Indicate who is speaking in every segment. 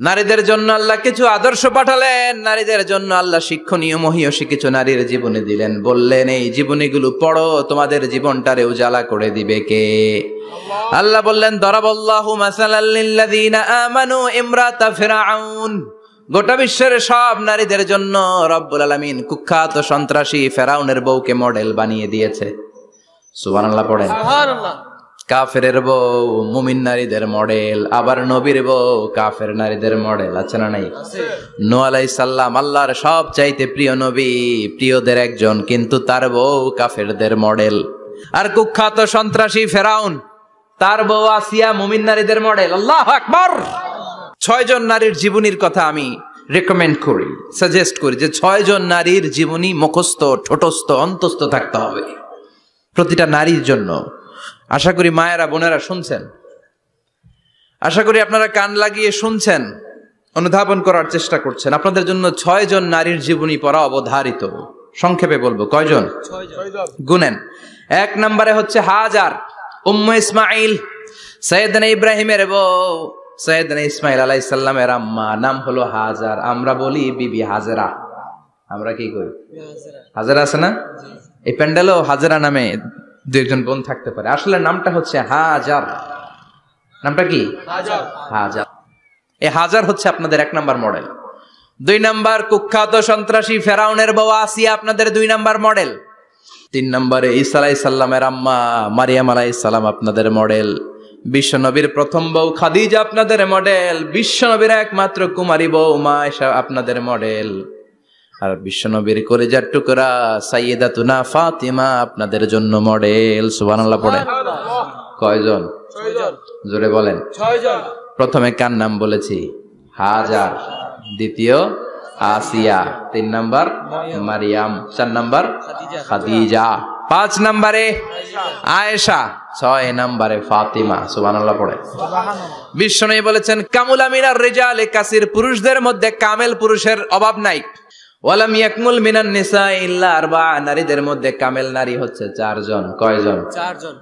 Speaker 1: নারীদের জন্য আল্লাহ কিছু আদর্শ পাঠালেন, নারীদের জন্য আল্লাহ শিক্ষণীয় মহীয়সী কিছু নারীর জীবনী দিলেন, বললেন এই জীবনীগুলো পড়ো, তোমাদের জীবনটারে উজালা করে দিবে কে? আল্লাহ বললেন দরাবাল্লাহু মাসালাল লিল্লাযীনা আমানু ইমরাতা ফিরআউন। গোটা বিশ্বের সব নারীদের জন্য রব্বুল আলামিন কুখ্যাত সন্ত্রাসী ফেরাউনের বউকে মডেল বানিয়ে দিয়েছে। সুবহানাল্লাহ পড়েন। সুবহানাল্লাহ। কাফেরের বউ মুমিন নারীদের মডেল, আবার নবীর বউ কাফের নারীদের মডেল, আছে না নাই? নূহ আলাইহিস সালাম আল্লাহর সব চাইতে প্রিয় নবী, প্রিয়দের একজন, কিন্তু তার বউ কাফেরদের মডেল। আর কুখ্যাত সন্ত্রাসী ফেরাউন, তার বউ আসিয়া মুমিন নারীদের মডেল। আল্লাহু আকবার। 6 জন নারীর জীবনীর কথা আমি রেকমেন্ড করি, সাজেস্ট করি যে 6 জন নারীর জীবনী মুখস্থ, ঠোঁটস্থ, অন্তস্থ থাকতে হবে প্রতিটা নারীর জন্য। আশা করি মায়েরা বোনেরা শুনছেন, আশা করি আপনারা কান লাগিয়ে শুনছেন, অনুধাবন করার চেষ্টা করছেন। আপনাদের জন্য 6 জন নারীর জীবনী পড়া অবধারিত। সংক্ষেপে বলবো কয়জন? 6 জন। গুনেন। 1 নম্বরে হচ্ছে হাজার, উম্মে ইসমাইল, সাইয়েদনা ইব্রাহিমের বউ, সাইয়েদনা ইসমাইল আলাইহিস সালামের আম্মা, নাম হলো হাজার। আমরা বলি বিবি হাজেরা। আমরা কি কই? হাজেরা আছে না? এই প্যান্ডেলও হাজেরা নামে 2-1 বোন থাকতে পারে। আসলে নামটা হচ্ছে হাজার। নামটা কি? হাজার। হাজার। এই হাজার হচ্ছে আপনাদের 1 নাম্বার মডেল। 2 নাম্বার কুখ্যাত সন্ত্রাসী ফেরাউনের বউ আসিয়া আপনাদের 2 নাম্বার মডেল। 3 নম্বরে ঈসা আলাইহিস সালামের আম্মা মারিয়াম আলাইহিস সালাম আপনাদের মডেল। বিশ্ব নবীর প্রথম বউ খাদিজা আপনাদের মডেল। বিশ্ব নবীর একমাত্র কুমারী বউ মা আয়েশা আপনাদের মডেল। আর বিশ্ব নবীর কলিজার টুকরা সাইয়্যিদাতুনা ফাতিমা আপনাদের জন্য মডেল। সুবহানাল্লাহ পড়েন। কয়জন? 6 জন। জোরে বলেন। 6 জন। প্রথমে কার নাম বলেছি? হাজার। দ্বিতীয় আসিয়া। 3 নাম্বার মারিয়াম। 4 নাম্বার খাদিজা। 5 নম্বরে আয়েশা। 6 নম্বরে ফাতিমা। সুবহানাল্লাহ পড়ে। বিশ্বনবী বলেছেন কামুলা মিনার রিজালে কাসির, পুরুষদের মধ্যে কামেল পুরুষের অভাব নাই। ওয়ালাম ইয়াকমুল মিনান নিসা ইল্লা আরবা, নারীদের মধ্যে কামেল নারী হচ্ছে 4 জন। কয়জন? 4 জন।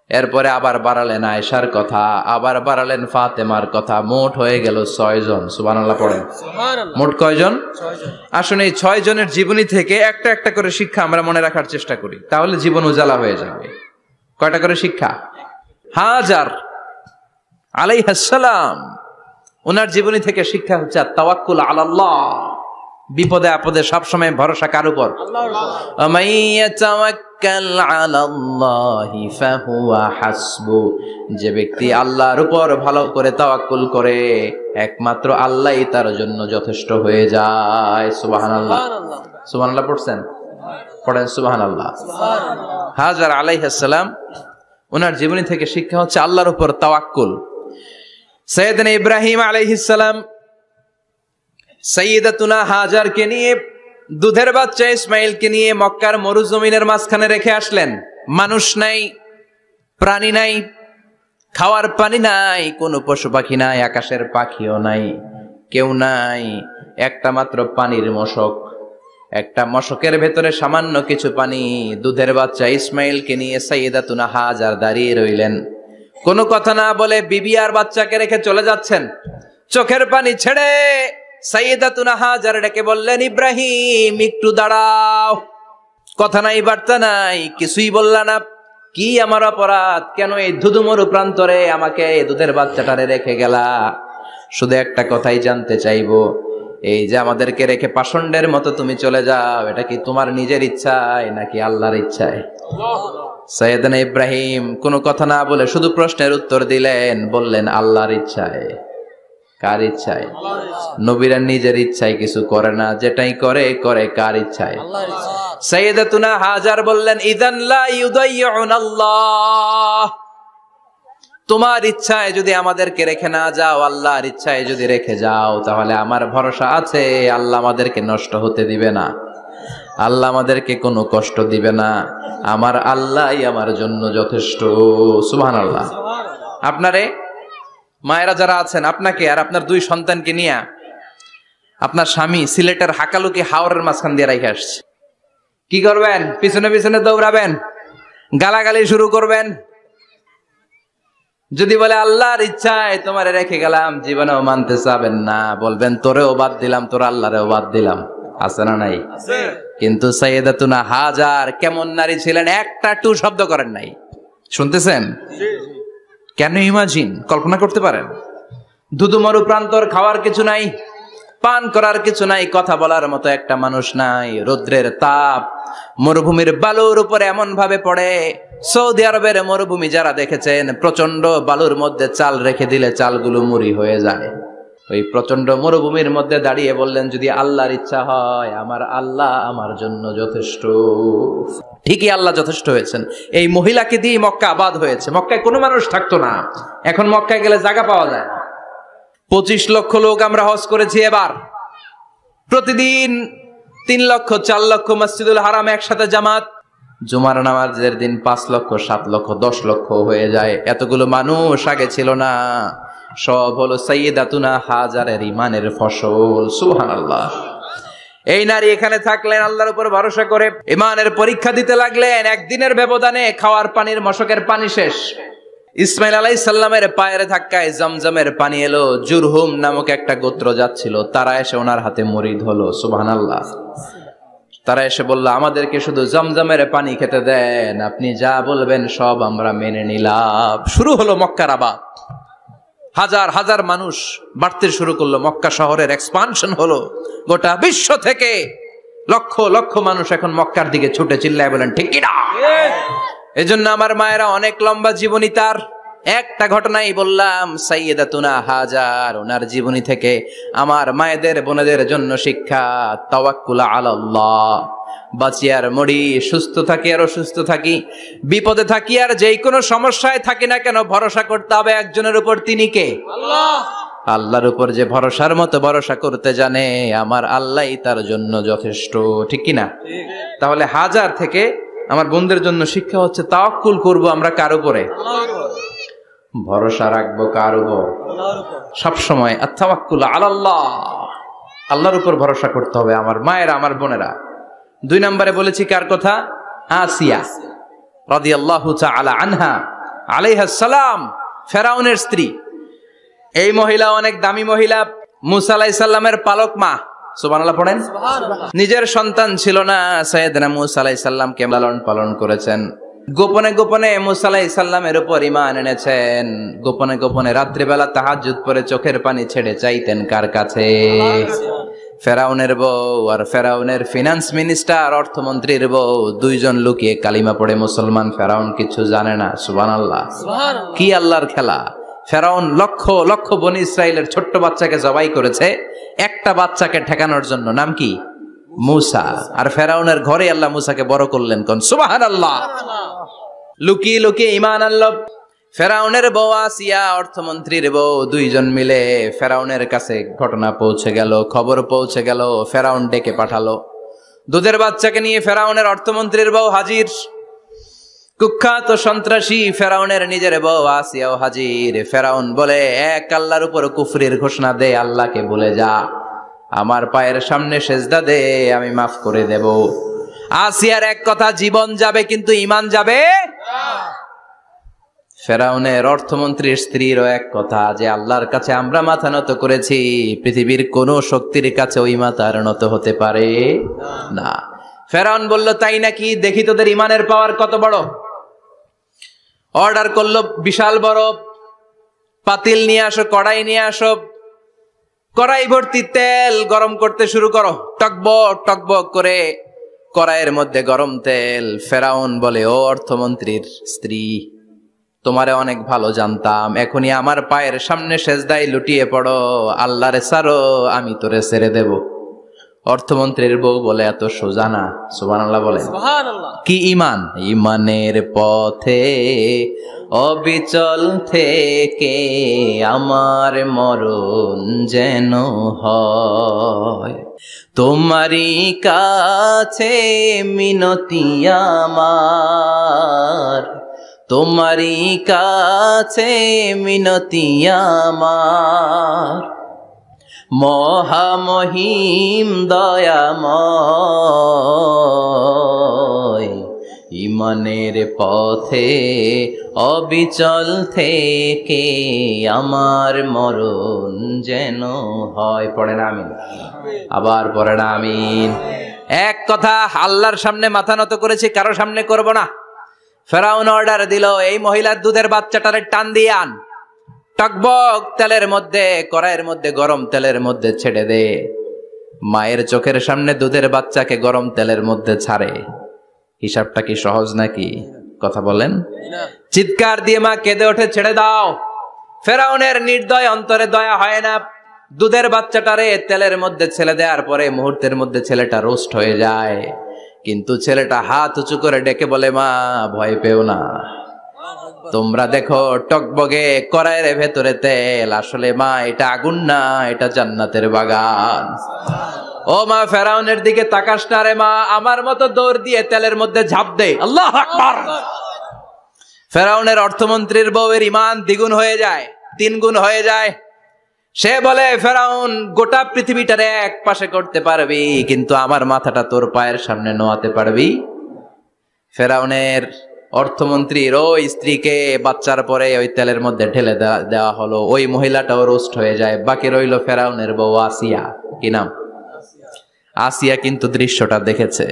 Speaker 1: এরপরে আবার বাড়ালেন আয়েশার কথা, আবার বাড়ালেন ফাতেমার কথা, মোট হয়ে গেল 6 জন। সুবহানাল্লাহ পড়েন। সুবহানাল্লাহ। মোট কয়জন? 6 জন। আসুন এই 6 জনের জীবনী থেকে একটা একটা করে শিক্ষা আমরা মনে রাখার চেষ্টা করি, তাহলে জীবন উজালা হয়ে যাবে। কয়টা করে শিক্ষা? হাজার আলাইহিস সালাম, ওনার জীবনী থেকে শিক্ষা হচ্ছে তাওয়াক্কুল আলাল্লাহ, বিপদে আপদে সবসময় ভরসা কার উপর? আল্লাহর উপর। আমাইয়া তাওয়াক্কাল আলাল্লাহি ফাহুয়া হাসবু, যে ব্যক্তি আল্লাহর উপর ভালো করে তাওয়াক্কুল করে একমাত্র আল্লাহই তার জন্য যথেষ্ট হয়ে যায়। সুবহানাল্লাহ। সুবহানাল্লাহ পড়ছেন? পড়েন সুবহানাল্লাহ। হাজার আলাইহিস সালাম, ওনার জীবনী থেকে শিক্ষা হচ্ছে আল্লাহর উপর তাওয়াক্কুল। সাইয়েদনা ইব্রাহিম আলাইহিস সালাম সাইয়্যিদাতুনা হাজারকে নিয়ে, দুধের বাচ্চা ইসমাইলকে নিয়ে মক্কার মরুজমিনের মাঝখানে রেখে আসলেন। মানুষ নাই, প্রাণী নাই, খাওয়ার পানি নাই, কোনো পশু পাখি নাই, আকাশের পাখিও নাই, কেউ নাই, একটা মাত্র পানির মশক। একটা মশকের ভেতরে সামান্য কিছু পানি। দুধের বাচ্চা ইসমাইলকে নিয়ে সাইয়্যিদাতুনা হাজার দাঁড়িয়ে রইলেন। কোনো কথা না বলে বিবি আর বাচ্চাকে রেখে চলে যাচ্ছেন। চোখের পানি ছেড়ে সাইয়্যিদাতুনা হাজার ডেকে বললেন, ইব্রাহিম একটু দাঁড়াও। কথা নাই, বার্তা নাই, কিছুই বললা না। কি আমার অপরাধ? কেন এই ধুধুমরু প্রান্তরে আমাকে দুধের বাচ্চাটারে রেখে গেলা? শুধু একটা কথাই জানতে চাইবো, এই যে আমাদেরকে রেখে পাষণ্ডের মতো তুমি চলে যাও, এটা কি তোমার নিজের ইচ্ছায় নাকি আল্লাহর ইচ্ছায়? সাইয়েদনা ইব্রাহিম কোনো কথা না বলে শুধু প্রশ্নের উত্তর দিলেন, বললেন আল্লাহর ইচ্ছায়। কার ইচ্ছায়? নবীরা নিজের ইচ্ছায় কিছু করে না, যেটাই করে করে কার ইচ্ছায়? আল্লাহর ইচ্ছায়। সাইয়্যিদাতুনা হাজার বললেন, ইযান লা ইউদাইয়ুনাল্লাহ, তোমার ইচ্ছায় যদি আমাদেরকে রেখে না যাও, আল্লাহর ইচ্ছায় যদি রেখে যাও, তাহলে আমার ভরসা আছে আল্লাহ আমাদেরকে নষ্ট হতে দিবে না, আল্লাহ আমাদেরকে কোনো কষ্ট দিবে না, আমার আল্লাহই আমার জন্য যথেষ্ট। সুবহানাল্লাহ। আপনারে মায়েরা যারা আছেন, আপনাকে আর আপনার 2 সন্তানকে নিয়ে আপনার স্বামী সিলেটের হাকালুকি হাওরের মাঝখান দিয়ে রেখে আসছে। কি করবেন? পিছনে পিছনে দৌড়াবেন, গালাগালি শুরু করবেন, যদি বলে আল্লাহর ইচ্ছায় তোমারে রেখে গেলাম, জীবনেও মানতে চাবেন না, বলবেন তোরেও বাদ দিলাম, তোর আল্লাহরেও বাদ দিলাম। আছে না নাই? কিন্তু সাইয়েদাতুনা হাজার কেমন নারী ছিলেন, একটা টু শব্দ করেন নাই। শুনতেছেন? কেন ইমাজিন, কল্পনা করতে পারেন? ধুধু মরু প্রান্তর, খাওয়ার কিছু নাই, পান করার কিছু নাই, কথা বলার মতো একটা মানুষ নাই, রৌদ্রের তাপ মরুভূমির বালুর উপরে এমন ভাবে পড়ে। সৌদি আরবের মরুভূমি যারা দেখেছেন, প্রচন্ড বালুর মধ্যে চাল রেখে দিলে চালগুলো মুড়ি হয়ে যায়। ওই প্রচন্ড মরুভূমির মধ্যে দাঁড়িয়ে বললেন, যদি আল্লাহর ইচ্ছা হয়, আমার আল্লাহ আমার জন্য যথেষ্ট। ঠিকই আল্লাহ যথেষ্ট হয়েছেন। এই মহিলাকে দিয়ে মক্কা আবাদ হয়েছে। মক্কায় কোনো মানুষ থাকতো না, এখন মক্কায় গেলে জায়গা পাওয়া যায় না। 25 লক্ষ লোক আমরা হজ করেছি এবার। প্রতিদিন 3 লক্ষ 4 লক্ষ মসজিদুল হারাম একসাথে জামাত। জুমার নামাজের দিন 5 লক্ষ 7 লক্ষ 10 লক্ষ হয়ে যায়। এতগুলো মানুষ আগে ছিল না। সব হলো সাইয়েদাতুনা হাজারের ইমানের ফসল। সুবহানাল্লাহ। এই নারী এখানে থাকলেন আল্লাহর উপর ভরসা করে, ইমানের পরীক্ষা দিতে লাগলেন। একদিনের ব্যবধানে খাওয়ার পানির মশকের পানি শেষ। ইসমাইল আলাইহিস সালামের পায়ের ধাক্কায় জমজমের পানি এলো। জুরহুম নামক একটা গোত্র যাচ্ছিল, তারা এসে ওনার হাতে মরিদ হলো। সুবহানাল্লাহ। তারা এসে বলল, আমাদেরকে শুধু জমজমের পানি খেতে দেন, আপনি যা বলবেন সব আমরা মেনে নিলাম। শুরু হলো মক্কার আবাদ। হাজার হাজার মানুষ বাড়তে শুরু করলো, মক্কা শহরের এক্সপানশন হলো। গোটা বিশ্ব থেকে লক্ষ লক্ষ মানুষ এখন মক্কার দিকে ছুটে চিল্লায় বলেন ঠিক কি না? এজন্য আমার মায়েরা অনেক লম্বা জীবনী, তার একটা ঘটনাই বললাম। সাইয়েদাতুনা হাজার, ওনার জীবনী থেকে আমার মায়েদের বোনেদের জন্য শিক্ষা। তাওয়াক্কুল আলাল্লাহ। বাঁচি আর মরি, সুস্থ থাকি আর অসুস্থ থাকি, বিপদে থাকি আর যেই কোনো সমস্যায় থাকি না কেন, ভরসা করতে হবে একজনের উপর। তিনি কে? আল্লাহ। আল্লাহর উপর যে ভরসার মতো ভরসা করতে জানে, আমার আল্লাহই তার জন্য যথেষ্ট। ঠিক কিনা? তাহলে হাজার থেকে আমার বোনদের জন্য শিক্ষা হচ্ছে, তাওয়াক্কুল করব আমরা কার উপরে? ভরসা রাখবো কার উপর? সবসময় আত-তাওয়াক্কুল আলাল্লাহ, আল্লাহর উপর ভরসা করতে হবে আমার মায়েরা, আমার বোনেরা। 2 নম্বরে বলেছি কার কথা? আসিয়া রাদিয়াল্লাহু তাআলা আনহা আলাইহাস সালাম, ফেরাউনের স্ত্রী। এই মহিলা অনেক দামি মহিলা, মুসা আলাইহিস সালামের পালক মা। সুবহানাল্লাহ পড়েন। নিজের সন্তান ছিল না, সাইয়েদনা মুসা আলাইহিস সালামকে লালন পালন করেছেন। গোপনে গোপনে মুসা আলাইহিস সালামের উপর ঈমান এনেছেন। গোপনে গোপনে রাত্রিবেলা তাহাজ্জুদ পড়ে চোখের পানি ছেড়ে চাইতেন কার কাছে? ফেরাউনের বউ আর ফেরাউনের ফিনান্স মিনিস্টার, অর্থমন্ত্রীর বউ, 2 জন লুকিয়ে কালিমা পড়ে মুসলমান। ফেরাউন কিছু জানে না। সুবহানাল্লাহ। কি আল্লাহর খেলা! ফেরাউন লক্ষ লক্ষ বনি ইসরাইলের ছোট্ট বাচ্চাকে জবাই করেছে একটা বাচ্চাকে ঠেকানোর জন্য। নাম কি? মুসা। আর ফেরাউনের ঘরে আল্লাহ মুসাকে বড় করলেন। কোন? সুবহানাল্লাহ। লুকিয়ে লুকিয়ে ঈমান আনলো। ফেরাউনের বউ আসিয়া, অর্থমন্ত্রীর বউ, 2 জন মিলে ফেরাউনের কাছে ঘটনা পৌঁছে গেল, খবর পৌঁছে গেল। ফেরাউন ডেকে পাঠালো। দুধের বাচ্চাকে নিয়ে ফেরাউনের অর্থমন্ত্রীর বউ হাজির। কুখ্যাত সন্ত্রাসী ফেরাউনের নিজের বউ আসিয়াও হাজির। ফেরাউন বলে, এক আল্লাহর উপর কুফরির ঘোষণা দে, আল্লাহকে বলে যা, আমার পায়ের সামনে সেজদা দে, আমি মাফ করে দেব। আসিয়ার এক কথা, জীবন যাবে কিন্তু ঈমান যাবে না। ফেরাউনের অর্থমন্ত্রীর স্ত্রীরও এক কথা, যে আল্লাহর কাছে আমরা মাথা নত করেছি, পৃথিবীর কোন শক্তির কাছে ওই মাথার নত হতে পারে না। ফেরাউন বলল, তাই নাকি? দেখি তোদের ঈমানের পাওয়ার কত বড়। অর্ডার করলো, বিশাল বড় পাতিল নিয়ে আসো, কড়াই নিয়ে আসো, কড়াই ভর্তি তেল গরম করতে শুরু করো। টকবক টকবক করে কড়াইয়ের মধ্যে গরম তেল। ফেরাউন বলে, ও অর্থমন্ত্রীর স্ত্রী, তোমারে অনেক ভালো জানতাম, এখনই আমার পায়ের সামনে সেজদায় লুটিয়ে পড়ো, আল্লাহরে ছাড়ো, আমি তোরে ছেড়ে দেব। অর্থমন্ত্রীর বউ বলে, এত সোজা না। সুবহানাল্লাহ বলে। কি ঈমান? ঈমানের পথে অবিচল থেকে আমার মরণ যেন হয়, তোমারই কাছে মিনতি আমার, তোমারই কাছে মিনতি আমার, মহামহিম দয়াময়, ঈমানের পথে অবিচল থেকে আমার মরণ যেন হয়। পড়েন আমিন, আবার পড়েন আমিন। এক কথা, আল্লাহর সামনে মাথা নত করেছি, কারো সামনে করব না। ফেরাউন অর্ডার দিল, এই মহিলার দুধের বাচ্চাটারে টান দিয়ে আন, টকবক তেলের মধ্যে, কড়াইয়ের মধ্যে গরম তেলের মধ্যে ছেড়ে দে। মায়ের চোখের সামনে দুধের বাচ্চাকে গরম তেলের মধ্যে ছাড়ে। হিসাবটা কি সহজ নাকি? কথা বলেন। চিৎকার দিয়ে মা কেঁদে ওঠে, ছেড়ে দাও। ফেরাউনের নির্দয় অন্তরে দয়া হয় না। দুধের বাচ্চাটারে তেলের মধ্যে ছেড়ে দেওয়ার পরে মুহূর্তের মধ্যে ছেলেটা রোস্ট হয়ে যায়। কিন্তু ছেলেটা হাত উঁচু করে ডেকে বলে, মা ভয় পেও না, তোমরা দেখো টকবগে কড়াইয়ের ভেতরে তেল, আসলে মা এটা আগুন না, এটা জান্নাতের বাগান। ও মা, ফেরাউনের দিকে তাকাস না রে মা, আমার মতো দৌড় দিয়ে তেলের মধ্যে ঝাঁপ দে। আল্লাহু আকবার। ফেরাউনের অর্থমন্ত্রীর বউয়ের ঈমান দ্বিগুণ হয়ে যায়, 3 গুণ হয়ে যায়। সে বলে, ফেরাউন গোটা পৃথিবীটারে এক পাশে করতে পারবি, কিন্তু আমার মাথাটা তোর পায়ের সামনে নোয়াতে পারবি? ফেরাউনের অর্থমন্ত্রীর ওই স্ত্রীকে বাচ্চার পরে ওই তেলের মধ্যে ঢেলে দেওয়া হলো। ওই মহিলাটাও রোস্ট হয়ে যায়। বাকি রইল ফেরাউনের বউ আসিয়া। কি নাম? আসিয়া কিন্তু দৃশ্যটা দেখেছে,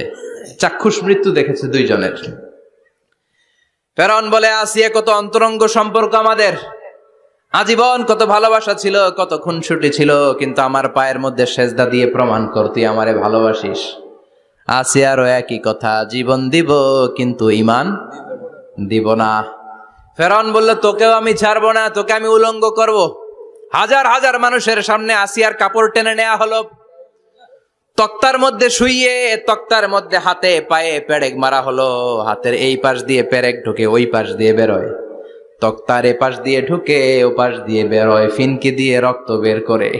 Speaker 1: চাক্ষুষ মৃত্যু দেখেছে দুইজনের। ফেরাউন বলে, আসিয়া কত অন্তরঙ্গ সম্পর্ক আমাদের, আজীবন কত ভালোবাসা ছিল, কত খুনসুটি ছিল, কিন্তু আমার পায়ের মধ্যে সেজদা দিয়ে প্রমাণ কর তুই আমারে ভালোবাসিস। আসিয়ারও একই কথা, জীবন দিব কিন্তু ঈমান দিব না। ফেরাউন বলল, তোকেও আমি ছাড়বো না, তোকে আমি উলঙ্গ করব। হাজার হাজার মানুষের সামনে আসিয়ার কাপড় টেনে নেওয়া হলো, তক্তার মধ্যে শুইয়ে তক্তার মধ্যে হাতে পায়ে পেরেক মারা হলো। হাতের এই পাশ দিয়ে পেরেক ঢুকে ওই পাশ দিয়ে বেরোয়, তক্তার এ পাশ দিয়ে ঢুকে ও পাশ দিয়ে বেরোয়, ফিনকি দিয়ে রক্ত বের করে।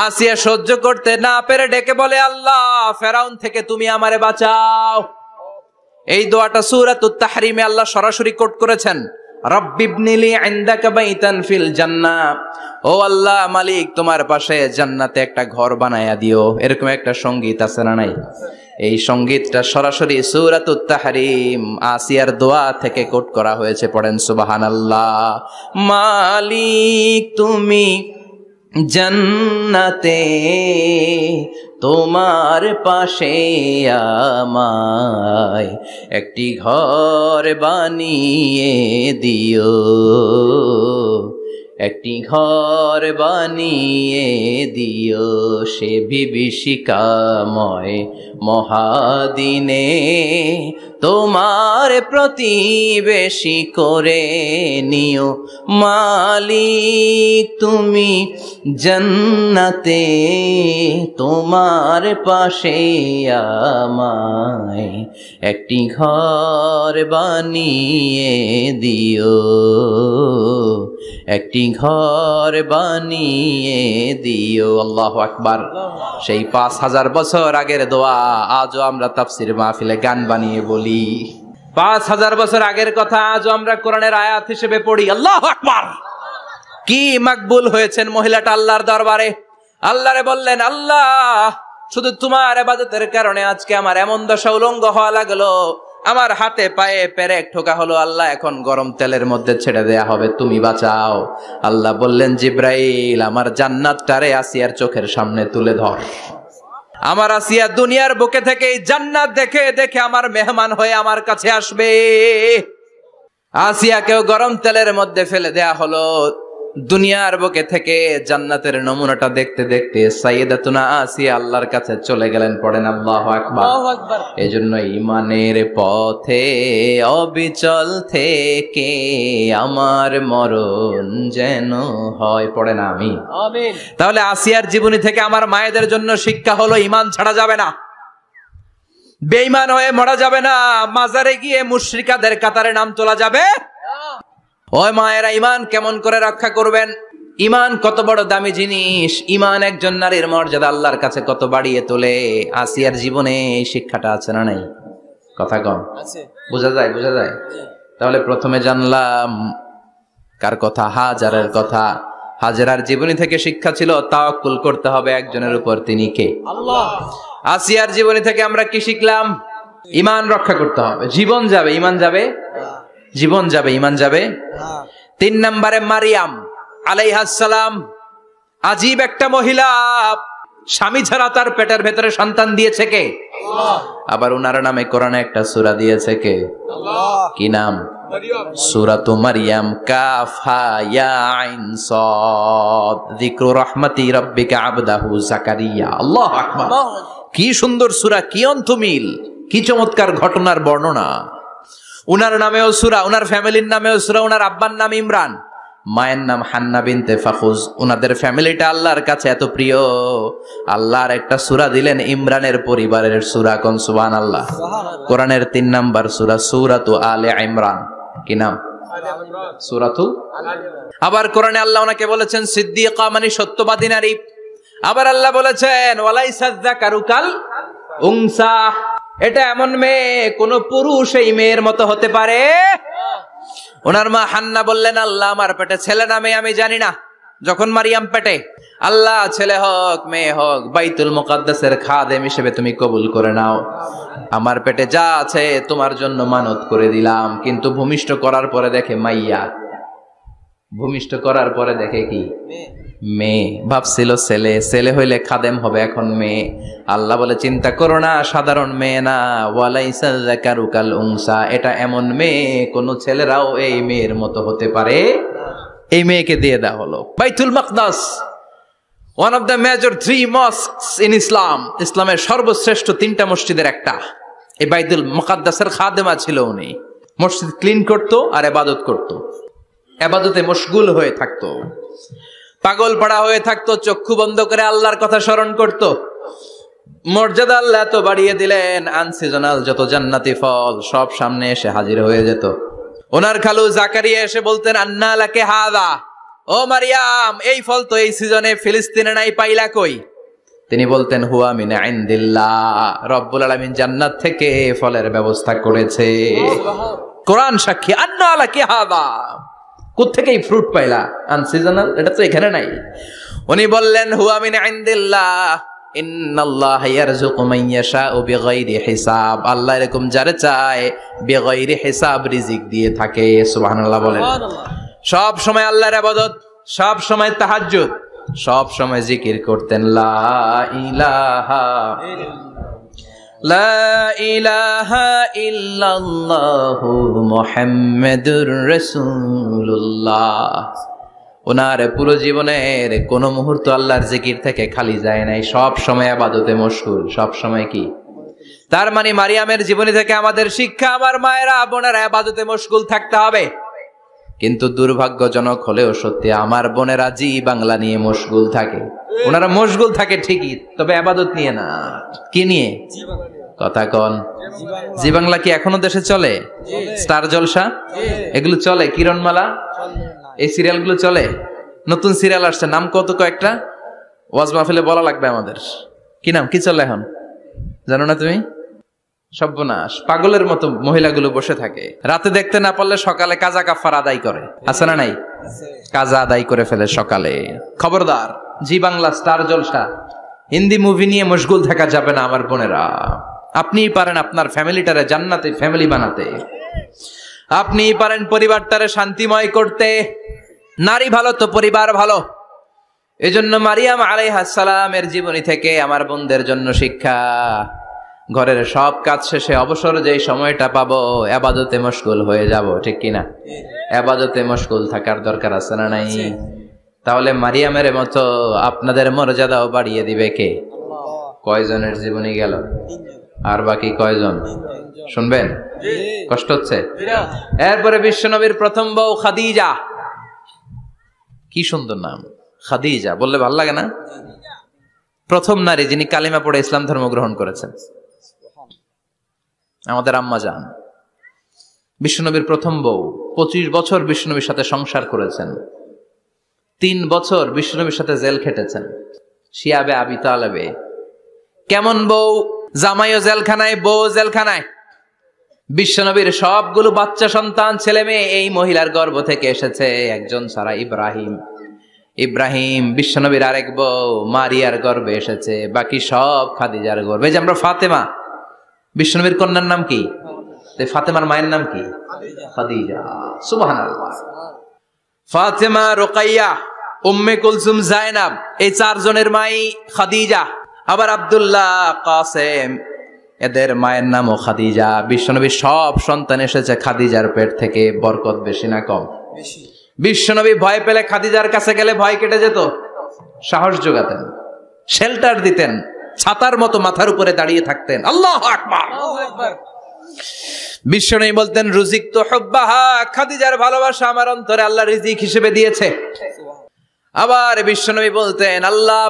Speaker 1: আসিয়া সহ্য করতে না পেরে ডেকে বলে, আল্লাহ, ফেরাউন থেকে তুমি আমারে বাঁচাও। এই দোয়াটা সূরাতুত তাহরিমে আল্লাহ সরাসরি কোট করেছেন, রব্বিবনিলি ইনদাকা বাইতান ফিল জান্নাহ। ও আল্লাহ মালিক, তোমার পাশে জান্নাতে একটা ঘর বানায়া দিও। এরকম একটা সঙ্গীত আছে না নাই? এই সঙ্গীতটা সরাসরি সূরাতুত তাহরিম আসিয়ার দোয়া থেকে কোট করা হয়েছে। পড়েন সুবহানাল্লাহ। মালিক তুমি জান্নাতে, তোমার পাশে আমায় একটি ঘর বানিয়ে দিও, একটি ঘর বানিয়ে দিও, সে বিভীষিকাময় মহাদিনে তোমার প্রতিবেশী করে নিও। মালিক তুমি জান্নাতে, তোমার পাশে আমায় একটি ঘর বানিয়ে দিও, একটি ঘর বানিয়ে দিও। আল্লাহু আকবার। সেই 5000 বছর আগের দোয়া আজও আমরা তাফসীর মাহফিলে গান বানিয়ে বলি। 5000 বছর আগের কথা আজও আমরা কোরআনের আয়াত হিসেবে পড়ি। আল্লাহু আকবার। কি মাকবুল হয়েছেন মহিলাটা আল্লাহর দরবারে। আল্লাহরে বললেন, আল্লাহ, শুধু তোমার ইবাদতের কারণে আজকে আমার এমন দশা উলঙ্গ হওয়া লাগলো, আমার হাতে পায়ে পেরেক ঠোকা হলো। আল্লাহ, এখন গরম তেলের মধ্যে ছেড়ে দেয়া হবে, তুমি বাঁচাও। আল্লাহ বললেন, জিব্রাইল, আমার জান্নাতটারে আসিয়ার চোখের সামনে তুলে ধর। আমার আসিয়া দুনিয়ার বুকে থেকে এই জান্নাত দেখে দেখে আমার মেহমান হয়ে আমার কাছে আসবে। আসিয়াকেও গরম তেলের মধ্যে ফেলে দেয়া হলো। দুনিয়ার বুকে থেকে জান্নাতের নমুনাটা দেখতে দেখতে সাইয়েদাতুনা আসিয়া আল্লাহর কাছে চলে গেলেন। পড়েন আল্লাহু আকবার। এজন্য ঈমানের পথে অবিচল থেকে আমার মরণ যেন হয়। পড়েন আমিন। আমিন। তাহলে আসিয়ার জীবনী থেকে আমার মায়েদের জন্য শিক্ষা হলো, ঈমান ছাড়া যাবে না, বেঈমান হয়ে মরা যাবে না, মাজারে গিয়ে মুশরিকাদের কাতারে নাম তোলা যাবে। ওই মায়েরা ঈমান কেমন করে রক্ষা করবেন? ঈমান কত বড় দামি জিনিস। ঈমান একজন নারীর মর্যাদা আল্লাহর কাছে কত বাড়িয়ে তোলে। আসিয়ার জীবনে এই শিক্ষাটা আছে না নাই? কথা কম আছে, বোঝা যায়? বোঝা যায়। তাহলে প্রথমে জানলাম কার কথা? হাজারের কথা। হাজেরার জীবনী থেকে শিক্ষা ছিল তাওয়াক্কুল করতে হবে একজনের উপর, তিনি কে? আল্লাহ। আসিয়ার জীবনী থেকে আমরা কি শিখলাম? ঈমান রক্ষা করতে হবে। জীবন যাবে, ঈমান যাবে। জীবন যাবে, ইমান যাবে। 3 নম্বরে মারিয়াম আলাইহিস সালাম, আজীব একটা মহিলা, স্বামী ছাড়া তার পেটের ভেতরে সন্তান দিয়েছে কে? আল্লাহ। আবার উনার নামে কোরআনে একটা সূরা দিয়েছে কে? আল্লাহ। কি নাম? মারিয়াম। সূরাতু মারিয়াম, কাফ হা ইয়া আইন সাদ, যিকরু রাহমাতি রাব্বিকা আবদাহু জাকারিয়া। আল্লাহু আকবার। কি সুন্দর সূরা, কি অন্তমিল, কি চমৎকার ঘটনার বর্ণনা। উনার নামেও সূরা, উনার ফ্যামিলির নামেও সূরা। উনার আব্বার নাম ইমরান, মায়ের নাম হান্না বিনতে ফাখুজ। উনাদের ফ্যামিলিটা আল্লাহর কাছে এত প্রিয়, আল্লাহর একটা সূরা দিলেন ইমরানের পরিবারের সূরা। কোন সুবহানাল্লাহ। কোরআনের 3 নাম্বার সূরা, সূরাতু আলে ইমরান। কি নাম? সূরাতু। আবার কোরআনে আল্লাহ ওনাকে বলেছেন সিদ্দিকা, মানে সত্যবাদী নারী। আবার আল্লাহ বলেছেন ওয়ালাইসা যাকারু কাল উনসা, এটা এমন মেয়ে কোন পুরুষ এই মেয়ের মতো হতে পারে? ওনার মা হান্না বললেন, আল্লাহ আমার পেটে ছেলে না মেয়ে আমি জানি না। যখন মারিয়াম পেটে, আল্লাহ ছেলে হোক মেয়ে হোক বাইতুল মুকাদ্দাসের খাদেম হিসেবে তুমি কবুল করে নাও। আমার পেটে যা আছে তোমার জন্য মানত করে দিলাম। কিন্তু ভূমিষ্ঠ করার পরে দেখে মাইয়া, ভূমিষ্ঠ করার পরে দেখে কি? মেয়ে। ভাবছিল ছেলে, ছেলে হইলে খাদেম হবে, এখন মেয়ে। আল্লাহ বলে চিন্তা করো না, সাধারণ মেয়ে না। ওয়ালাইসা যাকারু কাল উনসা, এটা এমন মেয়ে কোন ছেলেরাও এই মেয়ের মতো হতে পারে। এই মেয়েকে দিয়ে দেওয়া হলো Baitul Maqdas, one of the major 3 mosques in Islam. ইসলামের সর্বশ্রেষ্ঠ 3টা মসজিদের একটা। এই বাইতুল মুকাদ্দাসের খাদেমা ছিল উনি। মসজিদ ক্লিন করতো আর ইবাদত করতো, ইবাদতে মশগুল হয়ে থাকতো, পাগল পাড়া হয়ে থাকতো, চক্ষু বন্ধ করে আল্লাহর কথা স্মরণ করত। মর্যাদা আল্লাহ তো বাড়িয়ে দিলেন, আনসিজনাল যত জান্নাতি ফল সব সামনে এসে হাজির হয়ে যেত। ওনার খালু জাকারিয়া এসে বলতেন আন্না লাকে হাদা, ও মারিয়াম এই ফল তো এই সিজনে ফিলিস্তিনে নাই, পাইলা কই? তিনি বলতেন হুয়া মিন ইনদিল্লাহ, রব্বুল আলামিন জান্নাত থেকে ফলের ব্যবস্থা করেছে। কোরআন সাক্ষী, আন্না লাকে হাদা, কোত্থেকে এই ফ্রুট পাইলা? আনসিজনাল, এটা তো এখানে নাই। উনি বললেন হুয়া মিন ইনদিল্লাহ, ইন্নাল্লাহা ইয়ারযুকু মান ইয়াশাউ বিগাইরি হিসাব, আল্লাহ এরকম যারে চায় বিগাইরি হিসাব রিজিক দিয়ে থাকে। সুবহানাল্লাহ বলেন। সব সময় আল্লাহর ইবাদত, সব সময় তাহাজ্জুদ, সব সময় জিকির করতেন লা ইলাহা লা ইলাহা ইল্লাল্লাহু মুহাম্মাদুর রাসূলুল্লাহ। ওনার পুরো জীবনের কোন মুহূর্ত আল্লাহর জিকির থেকে খালি যায় নাই, সব সময় ইবাদতে মশগুল, সব সময় কি? তার মানে মারিয়ামের জীবনী থেকে আমাদের শিক্ষা, আমার মায়েরা বোনেরা ইবাদতে মশগুল থাকতে হবে। কিন্তু দুর্ভাগ্যজনক হলেও সত্যি, আমার বোনেরা জি বাংলা নিয়ে মশগুল থাকে। ওনারা মশগুল থাকে ঠিকই, তবে ইবাদত নিয়ে না। কি নিয়ে? কথা কন। জি বাংলা কি এখনো দেশে চলে? স্টার জলসা এগুলো চলে, কিরণমালা এই সিরিয়াল গুলো চলে। নতুন সিরিয়াল আসছে, নাম কত কয়েকটা, ওয়াজ মাহফিলে বলা লাগবে আমাদের। কি নাম, কি চলে এখন জানো না তুমি? সর্বনাশ, পাগলের মতো মহিলাগুলো বসে থাকে, রাতে দেখতে না পারলে সকালে কাজা কাফার আদায় করে। আছে না নাই? কাজা আদায় করে ফেলে সকালে। খবরদার, জি বাংলা, স্টার জলসা, হিন্দি মুভি নিয়ে মশগুল থাকা যাবে না আমার বোনেরা। আপনিই পারেন আপনার ফ্যামিলিটারে জান্নাতে ফ্যামিলি বানাতে, আপনিই পারেন পরিবারটারে শান্তিময় করতে। নারী ভালো তো পরিবার ভালো। এজন্য মারিয়াম আলাইহিস সালামের জীবনী থেকে আমার বোনদের জন্য শিক্ষা, ঘরের সব কাজ শেষে অবসর যেই সময়টা পাবো ইবাদতে মশগুল হয়ে যাব, ঠিক কিনা? ইবাদতে মশগুল থাকার দরকার আছে না নাই? তাহলে মারিয়ামের মতো আপনাদের মর্যাদাও বাড়িয়ে দিবে কে? কয়জনের জীবনী গেল? আর বাকি কয়জন শুনবেন? কষ্ট হচ্ছে? এরপরে বিশ্বনবীর প্রথম বউ খাদিজা। কি সুন্দর নাম, খাদিজা বললে ভালো লাগে না? প্রথম নারী যিনি কালিমা পড়ে ইসলাম ধর্ম গ্রহণ করেছেন, আমাদের আম্মা জান। বিশ্বনবীর প্রথম বউ, 25 বছর বিশ্বনবীর সাথে সংসার করেছেন, 3 বছর বিশ্বনবীর সাথে জেল খেটেছেন, শিয়াবে আবি তালেবে। কেমন বউ? জামাইও জেলখানায়, বউ জেলখানায়। বিশ্বনবীর সবগুলো বাচ্চা সন্তান ছেলে মেয়ে এই মহিলার গর্ভ থেকে এসেছে, একজন ছাড়া, ইব্রাহিম। ইব্রাহিম বিশ্বনবীর আরেক বউ মারিয়ার গর্ভে এসেছে, বাকি সব খাদিজার গর্ভে। যে আমরা ফাতেমা, বিশ্বনবীর কন্যার নাম কি? ফাতেমার মায়ের নাম কি? খাদিজা। সুবহানাল্লাহ। ফাতেমা, রুকাইয়া, উম্মে কুলসুম, জায়নাব, এই চারজনের মাই খাদিজা। আবার আব্দুল্লাহ, কাসেম, এদের মায়ের নামও খাদিজা। বিশ্বনবীর সব সন্তান এসেছে খাদিজার পেট থেকে। বরকত বেশি না কম? বিশ্বনবী ভয় পেলে খাদিজার কাছে গেলে ভয় কেটে যেত। সাহস যোগাতেন, শেল্টার দিতেন, ছাতার মতো মাথার উপরে দাঁড়িয়ে থাকতেন। আল্লাহু আকবার। বিশ্বনবী বলতেন, রুজিক তো হুব্বাহা, খাদিজার ভালোবাসা আমার অন্তরে আল্লাহ রিজিক হিসেবে দিয়েছে। আবার বিশ্বনবী বলতেন, আল্লাহ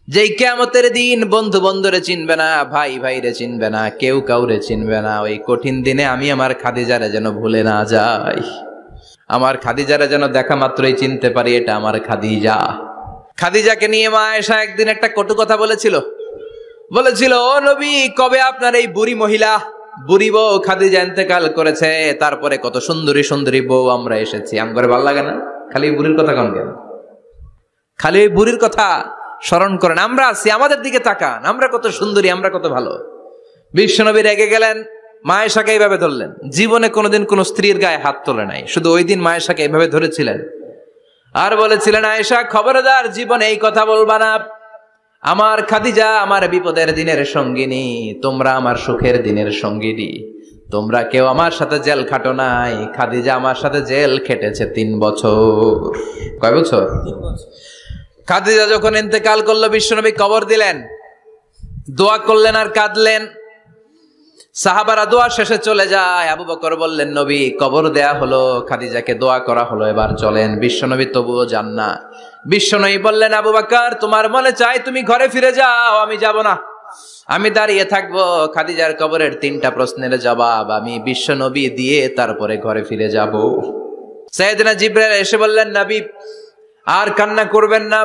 Speaker 1: যেই কিয়ামতের দিন বন্ধু বন্ধুরে চিনবে না, ভাই ভাইরে চিনবে না, কেউ কাউরে চিনবে না, ওই কঠিন দিনে আমি আমার খাদিজারে যেন ভুলে না যাই, আমার খাদিজারে যেন দেখা মাত্রই চিনতে পারি এটা আমার খাদিজা। খাদিজাকে নিয়ে মা আয়েশা একদিন একটা কটু কথা বলেছিল। ও নবী, কবে আপনার এই বুড়ি মহিলা, বুড়ি বউ খাদিজা ইন্তেকাল করেছে, তারপরে কত সুন্দরী সুন্দরী বউ আমরা এসেছি, আমগরে ভালো লাগে না? খালি বুড়ির কথা কন কেন? খালি ওই বুড়ির কথা স্মরণ করেন। আমরা আছি, আমাদের দিকে তাকান, আমরা কত সুন্দরী, আমরা কত ভালো। বিশ্বনবী রেগে গেলেন, মা আয়েশাকে এইভাবে ধরলেন। জীবনে কোনোদিন কোন স্ত্রীর গায়ে হাত তোলে নাই, শুধু ওই দিন মা আয়েশাকে এইভাবে ধরেছিলেন আর বলেছিলেন, আয়েশা খবরদার, জীবনে এই কথা বলবা না। আমার খাদিজা আমার বিপদের দিনের সঙ্গিনী, তোমরা আমার সুখের দিনের সঙ্গিনী। তোমরা কেউ আমার সাথে জেল খাটো নাই, খাদিজা আমার সাথে জেল খেটেছে 3 বছর। কয় বছর? 3 বছর। খাদিজা যখন ইন্তেকাল করলো, বিশ্বনবী কবর দিলেন, দোয়া করলেন আর কাঁদলেন। সাহাবারা দোয়া শেষে চলে যায়। আবু বকর বললেন, নবী কবর দেয়া হলো, খাদিজাকে দোয়া করা হলো, এবার চলেন। বিশ্বনবী তবুও যান না। বিশ্বনবী বললেন, আবু বকর তোমার মনে চাই তুমি ঘরে ফিরে যাও, আমি যাব না, আমি দাঁড়িয়ে থাকবো। খাদিজার কবরের 3টা প্রশ্নের জবাব আমি বিশ্বনবী দিয়ে তারপরে ঘরে ফিরে যাব। সাইয়েদনা জিবরাইল এসে বললেন, নবী আর কান্না করবেন না,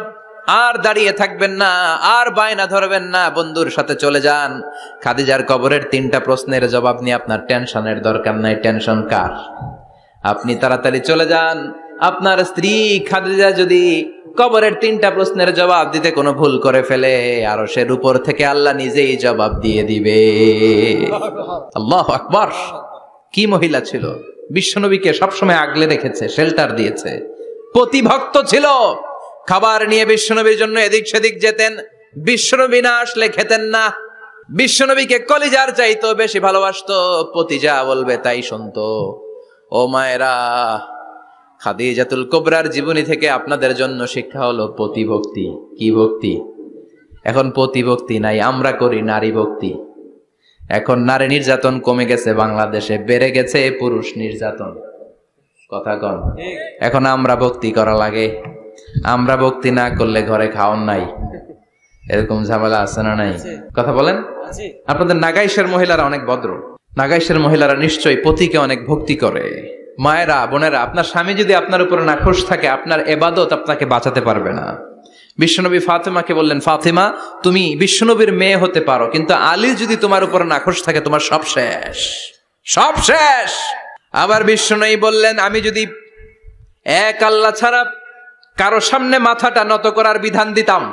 Speaker 1: আর দাঁড়িয়ে থাকবেন না, আর বায়না ধরবেন না, বন্ধুর সাথে চলে যান। খাদিজার কবরের 3টা প্রশ্নের জবাব নিয়ে আপনার টেনশনের দরকার নাই। টেনশন কার? আপনি তাড়াতাড়ি চলে যান। আপনার স্ত্রী খাদিজা যদি কবরের 3টা প্রশ্নের জবাব দিতে কোনো ভুল করে ফেলে, আরশের উপর থেকে আল্লাহ নিজেই জবাব দিয়ে দিবে। আল্লাহু আকবার। কি মহিলা ছিল! বিশ্বনবীকে সবসময় আগলে রেখেছে, শেল্টার দিয়েছে, প্রতিভক্ত ছিল। খাবার নিয়ে বিশ্বনবীর জন্য এদিক সেদিক যেতেন, বিশ্বনবী না আসলে খেতেন না। বিশ্বনবীকে কলিজার চাইতো বেশি ভালোবাসতো, পতি যা বলবে তাই শুনতো। ও মায়েরা, খাদিজাতুল কুবরার জীবনী থেকে আপনাদের জন্য শিক্ষা হলো প্রতিভক্তি। কি ভক্তি? এখন প্রতিভক্তি নাই, আমরা করি নারী ভক্তি। এখন নারী নির্যাতন কমে গেছে বাংলাদেশে, বেড়ে গেছে পুরুষ নির্যাতন। কথা কন। এখন আমরা ভক্তি করা লাগে, আমরা ভক্তি না করলে ঘরে খাওয়ান নাই, এরকম ঝামেলা আছে না নাই? কথা বলেন। আপনাদের নাগাইশের মহিলারা অনেক ভদ্র, নাগাইশের মহিলারা নিশ্চয়ই পতিকে অনেক ভক্তি করে। মায়েরা, বোনেরা, আপনার স্বামী যদি আপনার উপরে নাখোশ থাকে, আপনার ইবাদত আপনাকে বাঁচাতে পারবে না। বিশ্বনবী ফাতেমাকে বললেন, ফাতেমা তুমি বিশ্বনবীর মেয়ে হতে পারো, কিন্তু আলী যদি তোমার উপরে নাখোশ থাকে, তোমার সব শেষ, সব শেষ। আবার বিশ্বনবী বললেন, আমি যদি এক আল্লাহ ছাড়া কারো সামনে মাথাটা নত করার বিধান দিতাম,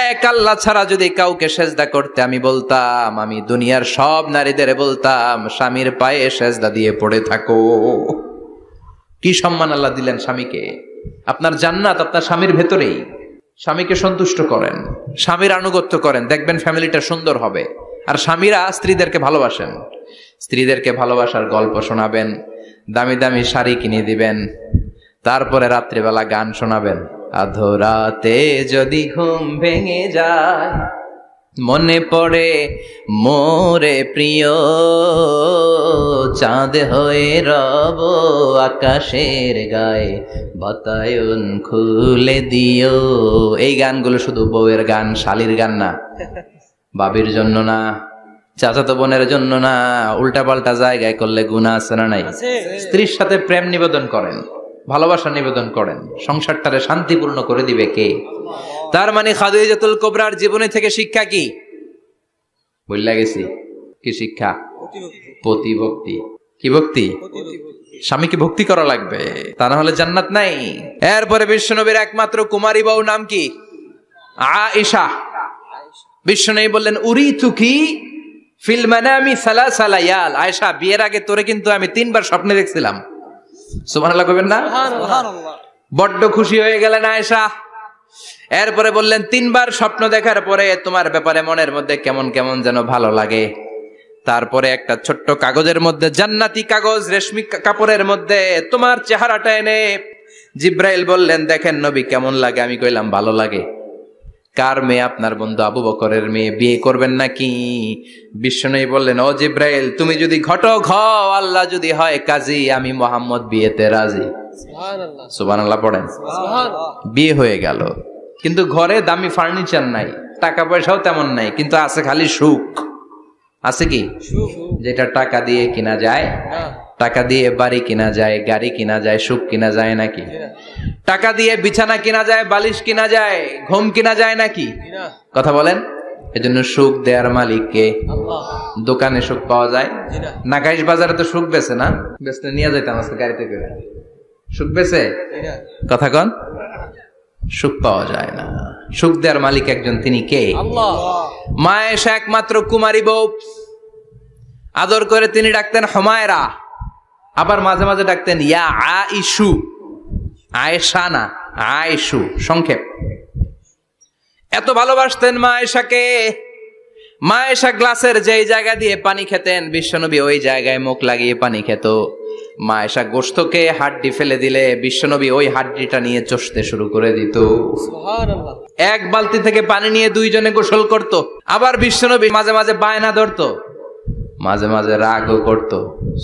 Speaker 1: এক আল্লাহ ছাড়া যদি কাউকে সেজদা করতে আমি বলতাম, আমি দুনিয়ার সব নারীদের বলতাম স্বামীর পায়ে সেজদা দিয়ে পড়ে থাকো। কি সম্মান আল্লাহ দিলেন স্বামীকে! আপনার জান্নাত আপনার স্বামীর ভেতরেই। স্বামীকে সন্তুষ্ট করেন, স্বামীর আনুগত্য করেন, দেখবেন ফ্যামিলিটা সুন্দর হবে। আর স্বামীরা স্ত্রীদেরকে ভালোবাসেন, স্ত্রীদেরকে ভালোবাসার গল্প শোনাবেন, দামি দামি শাড়ি কিনে দিবেন, তারপরে রাত্রিবেলা গান শোনাবেন। আধরাতে যদি ঘুম ভেঙে যায়, মনে পড়ে মোরে প্রিয়, চাঁদ হয়ে রব আকাশের গায়ে, বাতায়ন খুলে দিও। এই গানগুলো শুধু বউয়ের গান, শালীর গান না, বাবির জন্য না, চাচাতো বোনের জন্য না। উল্টা পাল্টা জায়গায় করলে গুনাহ আছে না নাই? স্ত্রীর সাথে প্রেম নিবেদন করেন, ভালোবাসা নিবেদন করেন, সংসারটারে শান্তিপূর্ণ করে দিবে কে? তার মানে খাদিজাতুল কুবরার জীবনী থেকে শিক্ষা কি? বললা গেছি কি শিক্ষা? প্রতিভক্তি। কি ভক্তি? স্বামীকে ভক্তি করা লাগবে, তা না হলে জান্নাত নাই। এরপরে বিশ্বনবীর একমাত্র কুমারী বউ নাম কি? আয়েশা। বিশ্বনবী বললেন, উরিতুকি ফিল মানামি সালাসা লায়াল, আয়েশা বিয়ের আগে তোরে কিন্তু আমি 3 বার স্বপ্নে দেখছিলাম। সুবহানাল্লাহ কইবেন না?
Speaker 2: সুবহানাল্লাহ।
Speaker 1: বড্ড খুশি হয়ে গেলেন আয়েশা। এরপরে বললেন 3 বার স্বপ্ন দেখার পরে তোমার ব্যাপারে মনের মধ্যে কেমন কেমন যেন ভালো লাগে। তারপরে একটা ছোট্ট কাগজের মধ্যে, জান্নাতি কাগজ, রেশমি কাপড়ের মধ্যে তোমার চেহারাটা এনে জিব্রাইল বললেন, দেখেন নবী কেমন লাগে? আমি কইলাম ভালো লাগে। কার মেয়ে? আপনার বন্ধু আবু বকরের মেয়ে, বিয়ে করবেন নাকি? বিশ্বনবী বললেন, ও জিব্রাইল, তুমি যদি ঘটক হও, আল্লাহ যদি হয় কাজী, আমি মুহাম্মদ বিয়েতে রাজি।
Speaker 2: সুবহানাল্লাহ।
Speaker 1: সুবহানাল্লাহ পড়েন।
Speaker 2: সুবহানাল্লাহ।
Speaker 1: বিয়ে হয়ে গেল, কিন্তু ঘরে দামি ফার্নিচার নাই, টাকা পয়সাও তেমন নাই, কিন্তু আছে খালি সুখ। আছে কি?
Speaker 2: সুখ।
Speaker 1: যেটা টাকা দিয়ে কিনা যায়,
Speaker 2: না।
Speaker 1: টাকা দিয়ে বাড়ি কিনা যায়, গাড়ি কিনা যায়, সুখ কিনা যায় নাকি?
Speaker 2: জি না।
Speaker 1: টাকা দিয়ে বিছানা কিনা যায়, বালিশ কিনা যায়, ঘুম কিনা যায় নাকি?
Speaker 2: জি না।
Speaker 1: কথা বলেন। এজন্য সুখ দেয়ার মালিক কে?
Speaker 2: আল্লাহ।
Speaker 1: দোকানে সুখ পাওয়া যায়?
Speaker 2: জি না।
Speaker 1: নাকাইশ বাজারে তো সুখ বেছে না, বেচতে নিয়ে যাইতাম আজকে গাড়িতে করে। সুখ বেছে?
Speaker 2: জি না।
Speaker 1: কথা কন। সুখ পাওয়া যায় না। সুখ দেয়ার মালিক একজন, তিনি কে?
Speaker 2: আল্লাহ।
Speaker 1: মা আয়েশা একমাত্র কুমারী বউ, আদর করে তিনি ডাকতেন হুমায়রা, আবার মাঝে মাঝে ডাকতেন ইয়া আইশু। আয়েশা না, আয়েশু, সংক্ষেপ। এত ভালোবাসতেন মা আয়েশাকে। মা আয়েশা গ্লাসের যেই জায়গা দিয়ে পানি খেতেন, বিশ্বনবী ওই জায়গায় মুখ লাগিয়ে পানি খেত। মা আয়েশা গোশতকে হাড্ডি ফেলে দিলে বিশ্বনবী ওই হাড্ডিটা নিয়ে চষতে শুরু করে দিত।
Speaker 2: সুবহানাল্লাহ।
Speaker 1: এক বালতি থেকে পানি নিয়ে দুইজনে গোসল করত। আবার বিশ্বনবী মাঝে মাঝে বায়না ধরতো, মাঝে মাঝে রাগও করত।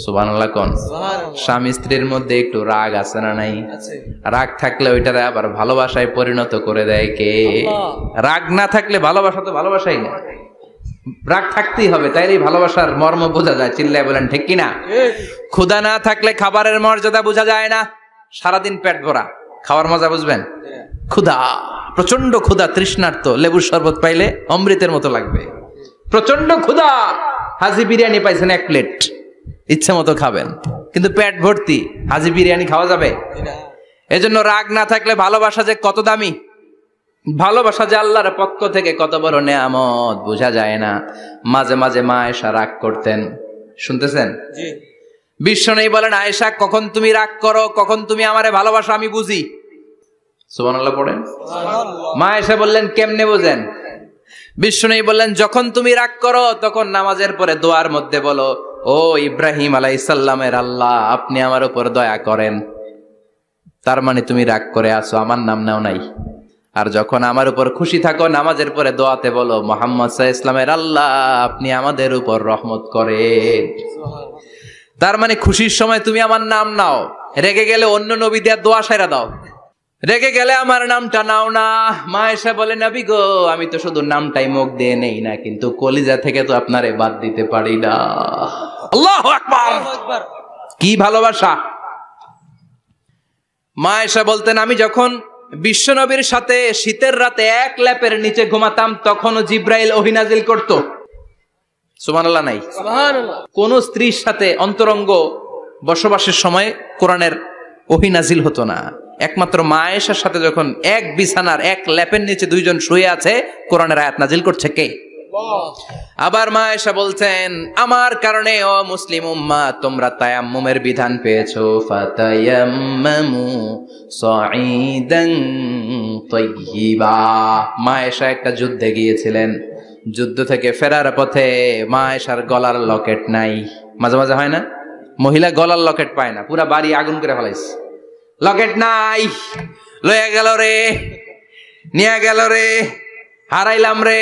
Speaker 1: সুবহানাল্লাহ কোন।
Speaker 2: সুবহানাল্লাহ।
Speaker 1: স্বামী স্ত্রীর মধ্যে একটু রাগ আছে না নাই?
Speaker 2: আছে।
Speaker 1: রাগ থাকলে ওইটারে আবার ভালোবাসায় পরিণত করে দেয় কে?
Speaker 2: আল্লাহ।
Speaker 1: রাগ না থাকলে ভালোবাসা তো ভালোবাসাই না। রাগ থাকতেই হবে, তাইলেই ভালোবাসার মর্ম বোঝা যায়। চিল্লায় বলেন ঠিক কিনা?
Speaker 2: ঠিক।
Speaker 1: ক্ষুধা না থাকলে খাবারের মর্যাদা বোঝা যায় না। সারাদিন পেট ভরা, খাওয়ার মজা বুঝবেন?
Speaker 2: জি না।
Speaker 1: ক্ষুধা, প্রচন্ড ক্ষুধা, তৃষ্ণার্ত, লেবুর শরবত পাইলে অমৃতের মতো লাগবে। প্রচন্ড ক্ষুধা, হাজি বিরিয়ানি পাইছেন 1 প্লেট, ইচ্ছে মতো খাবেন, কিন্তু পেট ভর্তি, হাজি বিরিয়ানি খাওয়া যাবে?
Speaker 2: জি না।
Speaker 1: এজন্য রাগ না থাকলে ভালোবাসা যে কত দামি, ভালোবাসা যে আল্লাহর পক্ষ থেকে কত বড় নেয়ামত বোঝা যায় না। মাঝে মাঝে মা আয়েশা রাগ করতেন। শুনতেছেন?
Speaker 2: জি।
Speaker 1: বিশ্বনবী বলেন, আয়েশা কখন তুমি রাগ করো, কখন তুমি আমারে ভালোবাসো আমি বুঝি। সুবহানাল্লাহ পড়েন।
Speaker 2: সুবহানাল্লাহ।
Speaker 1: মা আয়েশা বললেন, কেমনে বোঝেন? বিশ্বনবী বললেন, যখন তুমি রাগ করো তখন নামাজের পরে দোয়ার মধ্যে বলো, ও ইব্রাহিম আলাইহিস সালামের আল্লাহ, আপনি আমার উপর দয়া করেন। তার মানে তুমি রাগ করে আছো, আমার নাম নাও নাই। আর যখন আমার উপর খুশি থাকো, নামাজের পরে দোয়াতে বলো, মুহাম্মদ সাল্লাল্লাহু আলাইহি ওয়াসাল্লামের আল্লাহ, আপনি আমাদের উপর রহমত করেন।
Speaker 2: সুবহানাল্লাহ।
Speaker 1: তার মানে খুশির সময় তুমি আমার নাম নাও, রেগে গেলে অন্য নবী দেয়া দোয়া সাইরা দাও, রেগে গেলে আমার নামটা নাও না। মা আয়েশা বলে, নবী গো, আমি তো শুধু নামটাই মুখ দিয়ে নেই না, কিন্তু কলিজা থেকে তো আপনারে বাদ দিতে পারি না। আল্লাহু আকবার।
Speaker 2: আল্লাহু আকবার।
Speaker 1: কি ভালোবাসা! মা আয়েশা বলতেন, আমি যখন বিশ্বনবীর সাথে শীতের রাতে এক ল্যাপের নিচে ঘুমাতাম, তখনও জিব্রাইল ওহী নাজিল করত। সুবহানাল্লাহ নাই?
Speaker 2: সুবহানাল্লাহ।
Speaker 1: কোন স্ত্রীর সাথে অন্তরঙ্গ বসবাসের সময় কোরআনের ওহী নাজিল হতো না। একমাত্র মা আয়েশার সাথে যখন এক বিছানার এক ল্যাপের নিচে দুইজন শুয়ে আছে, কোরআনের আয়াত নাজিল করছে কে?
Speaker 2: আল্লাহ।
Speaker 1: আবার মা আয়েশা বলছেন, আমার কারণে ও মুসলিম উম্মাহ তোমরা তায়াম্মুমের বিধান পেয়েছো। ফাতায়াম্মামু সাঈদান তাইয়্যিবা। মা আয়েশা একটা যুদ্ধে গিয়েছিলেন, যুদ্ধ থেকে ফেরার পথে মা আয়েশার গলার লকেট নাই। মাঝে মাঝে হয় না, মহিলা গলার লকেট পায় না, পুরা বাড়ি আগুন করে ফেলাইছে, লকেট নাই, লয়ে গেল রে, নিয়ে গেল রে, হারাইলাম রে।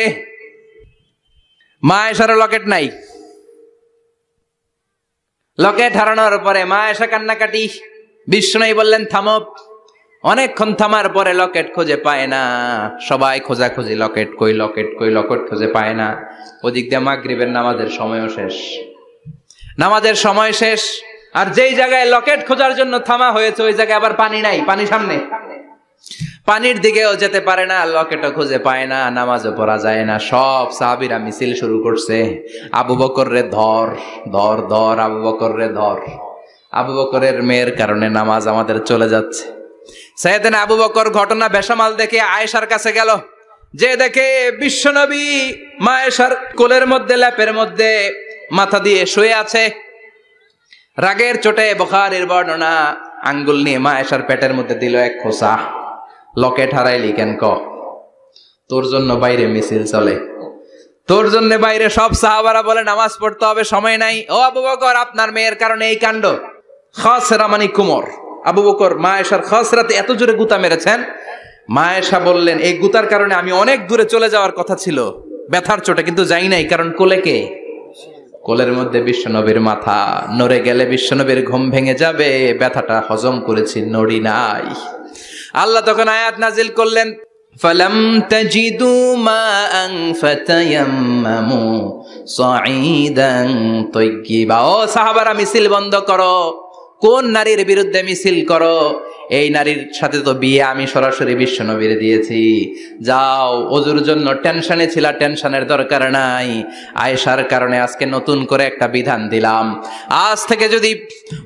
Speaker 1: মা আয়েশার লকেট নাই। লকেট হারানোর পরে মা আয়েশা কান্নাকাটি। বিশ্বনবী বললেন, থামো। অনেকক্ষণ থামার পরে লকেট খুঁজে পায় না। সবাই খোঁজাখুঁজি, লকেট কই, লকেট কই, লকেট খুঁজে পায় না। ওদিক দিয়ে মাগরিবের নামাজের সময়ও শেষ, নামাজের সময় শেষ। আর যেই জায়গায় লকেট খোঁজার জন্য থামা হয়েছে, ওই জায়গায় আবার পানি নাই, পানি সামনে, পানির দিকেও যেতে পারে না, লকেটও খুঁজে পায় না, নামাজও পড়া যায় না। সব সাহাবীরা মিছিল শুরু করছে, আবু বকর রে ধর, ধর, ধর, আবু বকর রে ধর। আবু বকরের মেয়ের কারণে নামাজ আমাদের চলে যাচ্ছে। সাইয়েদনা আবু বকর ঘটনা বেসামাল দেখে আয়েশার কাছে গেল। যে দেখে বিশ্বনবী মা আয়েশার কোলের মধ্যে ল্যাপের মধ্যে মাথা দিয়ে শুয়ে আছে। রাগের চোটে বুখারীর বর্ণনা, আঙ্গুল নিয়ে মা আয়েশার পেটের মধ্যে দিল এক খোসা। লকেট হারাইলি কেন ক? তোর জন্য বাইরে মিছিল চলে, তোর জন্য বাইরে সব সাহাবারা বলে নামাজ পড়তে হবে, সময় নাই। ও আবু বকর, আপনার মেয়ের কারণে এই কাণ্ড। খাসরা মানে কুমর। আবু বকর মা আয়েশার খাসরাতে এত জোরে গুতা মেরেছেন, মা আয়েশা বললেন এই গুতার কারণে আমি অনেক দূরে চলে যাওয়ার কথা ছিল ব্যথার চোটে, কিন্তু যাই নাই, কারণ কোলে কে? কোলের মধ্যে বিশ্বনবীর মাথা। নড়ে গেলে বিশ্বনবীর ঘুম ভেঙে যাবে, ব্যথাটা হজম করেছি, নড়ি নাই। আল্লাহ তখন আয়াত নাজিল করলেন, ফালাম তাজিদু মাআন ফাতায়াম্মামু সাঈদান তাইয়্যিবা। ও সাহাবারা, মিছিল বন্ধ করো। কোন নারীর বিরুদ্ধে মিছিল করো? এই নারীর সাথে তো বিয়ে আমি সরাসরি বিশ্বনবীর দিয়েছি। যাও, ওজুর জন্য টেনশনে ছিলা, টেনশনের দরকার নাই। আয়েশার কারণে আজকে নতুন করে একটা বিধান দিলাম, আজ থেকে যদি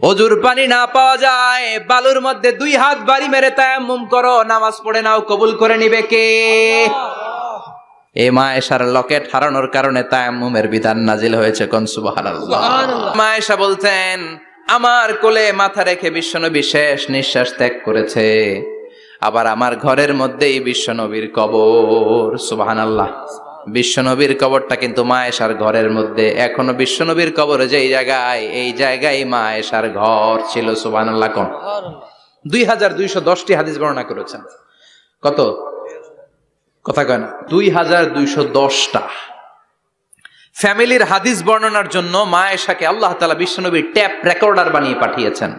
Speaker 1: ওজুর পানি না পাওয়া যায়, বালুর মধ্যে 2 হাত বাড়ি মেরে তায়াম্মুম করো, নামাজ পড়ে নাও, কবুল করে নিবে কে? এই মা আয়েশার লকেট হারানোর কারণে তায়াম্মুমের বিধান নাজিল হয়েছে। কোন সুবহানাল্লাহ। মা আয়েশা বলতেন, আমার কোলে মাথা রেখে বিশ্বনবী শেষ নিঃশ্বাস ত্যাগ করেছে, আবার আমার ঘরের মধ্যেই বিশ্বনবীর কবর। সুবহানাল্লাহ। বিশ্বনবীর কবরটা কিন্তু মা আয়েশার ঘরের মধ্যে। এখনো বিশ্বনবীর কবর যেই জায়গায়, এই জায়গায় মা আয়েশার ঘর ছিল। সুবহানাল্লাহ। কোন 2210টি হাদিস বর্ণনা করেছেন। কত? কথা কয় না, 2210টা। ফ্যামিলির হাদিস বর্ণনার জন্য মা আয়েশাকে আল্লাহ তাআলা বিশ্বনবীর ট্যাপ রেকর্ডার বানিয়ে পাঠিয়েছেন।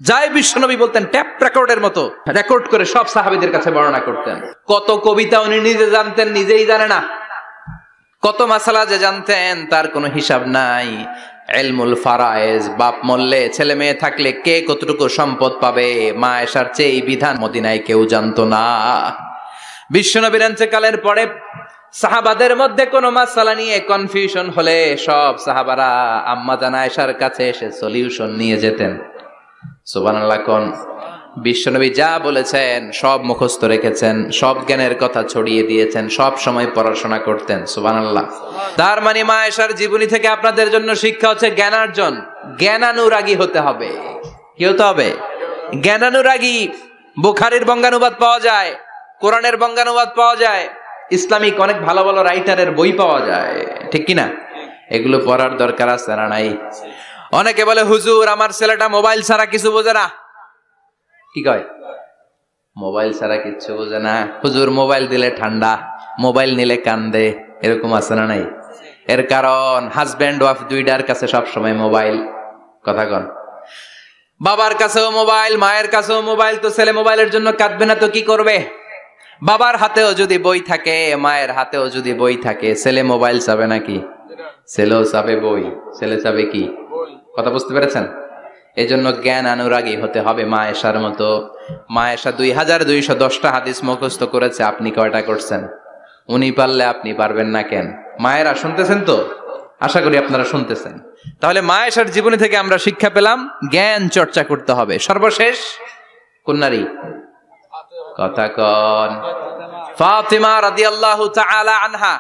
Speaker 1: যাই বিশ্বনবী বলতেন ট্যাপ রেকর্ডের মতো রেকর্ড করে সব সাহাবীদের কাছে বর্ণনা করতেন। কত কবিতা উনি নিজে জানতেন, নিজেই জানে না। কত মাসালা যে জানতেন তার কোনো হিসাব নাই। ইলমুল ফারায়েজ, বাপ মরলে ছেলে মেয়ে থাকলে কে কতটুকু সম্পদ পাবে, মা আয়েশার চেয়ে এই বিধান মদিনায় কেউ জানতো না। বিশ্বনবীর ইন্তেকালের পরে সাহাবাদের মধ্যে কোনো মাসালা নিয়ে কনফিউশন হলে সব সাহাবারা আম্মা জান আয়েশার কাছে এসে সলিউশন নিয়ে যেতেন। সুবহানাল্লাহ। কোন বিশ্বনবী যা বলেছেন সব মুখস্থ রেখেছেন, সব জ্ঞানের কথা ছড়িয়ে দিয়েছেন, সব সময় পড়াশোনা করতেন। সুবহানাল্লাহ। তার মানে মা আয়েশার জীবনী থেকে আপনাদের জন্য শিক্ষা হচ্ছে জ্ঞানার্জন, জ্ঞানানুরাগী হতে হবে। কি হতে হবে? জ্ঞানানুরাগী। বুখারীর বঙ্গানুবাদ পাওয়া যায়, কোরআনের বঙ্গানুবাদ পাওয়া যায়, ইসলামিক অনেক ভালো ভালো রাইটারের বই পাওয়া যায়, ঠিক কিনা? এগুলো পড়ার দরকার আছে না নাই? অনেকে বলে হুজুর আমার ছেলেটা মোবাইল ছাড়া কিছু বোঝে না। কি কয়? মোবাইল ছাড়া কিচ্ছু বোঝে না। হুজুর মোবাইল দিলে ঠান্ডা, মোবাইল নিলে কান্দে, এরকম আছে না নাই? এর কারণ হাজব্যান্ড ওয়াইফ দুইটার কাছে সবসময় মোবাইল। কথা কন। বাবার কাছেও মোবাইল, মায়ের কাছেও মোবাইল, তো ছেলে মোবাইলের জন্য কাঁদবে না তো কি করবে? বাবার হাতেও যদি বই থাকে, মায়ের হাতেও যদি বই থাকে, ছেলে মোবাইল চাবে নাকি? ছেলেও চাবে বই, ছেলে চাবে কি? কথা বুঝতে পেরেছেন? এই জন্য জ্ঞান অনুরাগী হতে হবে মা আয়েশার মতো। মা আয়েশা 2210টা হাদিস মুখস্থ করেছে, আপনি কয়টা করছেন? উনি পারলে আপনি পারবেন না কেন? মায়েরা শুনতেছেন তো? আশা করি আপনারা শুনতেছেন। তাহলে মা আয়েশার জীবনী থেকে আমরা শিক্ষা পেলাম জ্ঞান চর্চা করতে হবে। সর্বশেষ কোন নারী? কথা কন। ফাতিমা রাদিয়াল্লাহু তাআলা আনহা,